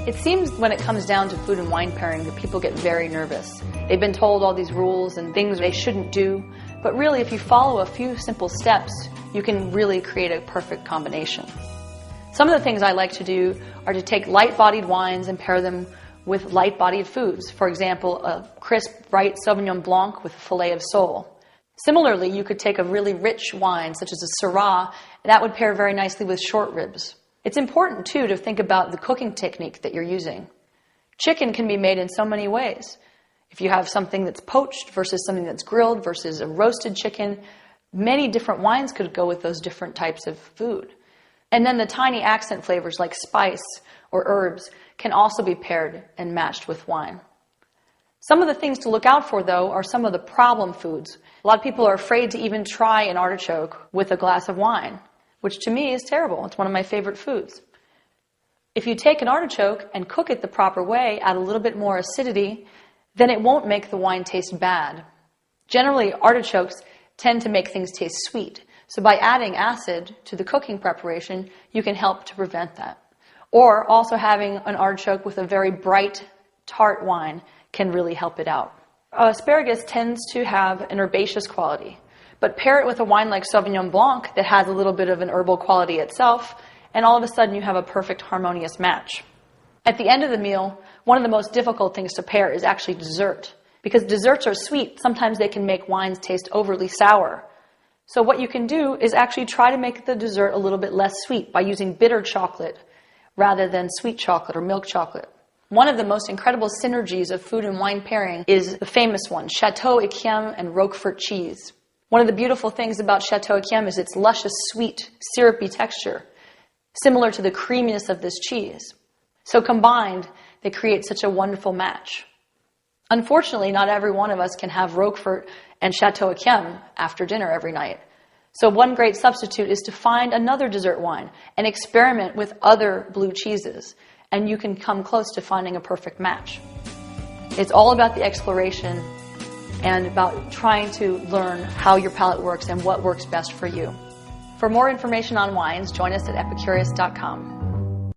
It seems when it comes down to food and wine pairing that people get very nervous. They've been told all these rules and things they shouldn't do, but really if you follow a few simple steps, you can really create a perfect combination. Some of the things I like to do are to take light-bodied wines and pair them with light-bodied foods. For example, a crisp, bright Sauvignon Blanc with a filet of sole. Similarly, you could take a really rich wine, such as a Syrah, and that would pair very nicely with short ribs. It's important, too, to think about the cooking technique that you're using. Chicken can be made in so many ways. If you have something that's poached versus something that's grilled versus a roasted chicken, many different wines could go with those different types of food. And then the tiny accent flavors like spice or herbs can also be paired and matched with wine. Some of the things to look out for, though, are some of the problem foods. A lot of people are afraid to even try an artichoke with a glass of wine, which to me is terrible. It's one of my favorite foods. If you take an artichoke and cook it the proper way, add a little bit more acidity, then it won't make the wine taste bad. Generally, artichokes tend to make things taste sweet. So by adding acid to the cooking preparation, you can help to prevent that. Or also having an artichoke with a very bright, tart wine can really help it out. Asparagus tends to have an herbaceous quality, but pair it with a wine like Sauvignon Blanc that has a little bit of an herbal quality itself, and all of a sudden you have a perfect harmonious match. At the end of the meal, one of the most difficult things to pair is actually dessert. Because desserts are sweet, sometimes they can make wines taste overly sour. So what you can do is actually try to make the dessert a little bit less sweet by using bitter chocolate rather than sweet chocolate or milk chocolate. One of the most incredible synergies of food and wine pairing is the famous one, Chateau Yquem and Roquefort cheese. One of the beautiful things about Chateau Yquem is its luscious, sweet, syrupy texture, similar to the creaminess of this cheese. So combined, they create such a wonderful match. Unfortunately, not every one of us can have Roquefort and Chateau Yquem after dinner every night. So one great substitute is to find another dessert wine and experiment with other blue cheeses, and you can come close to finding a perfect match. It's all about the exploration and about trying to learn how your palate works and what works best for you. For more information on wines, join us at epicurious.com.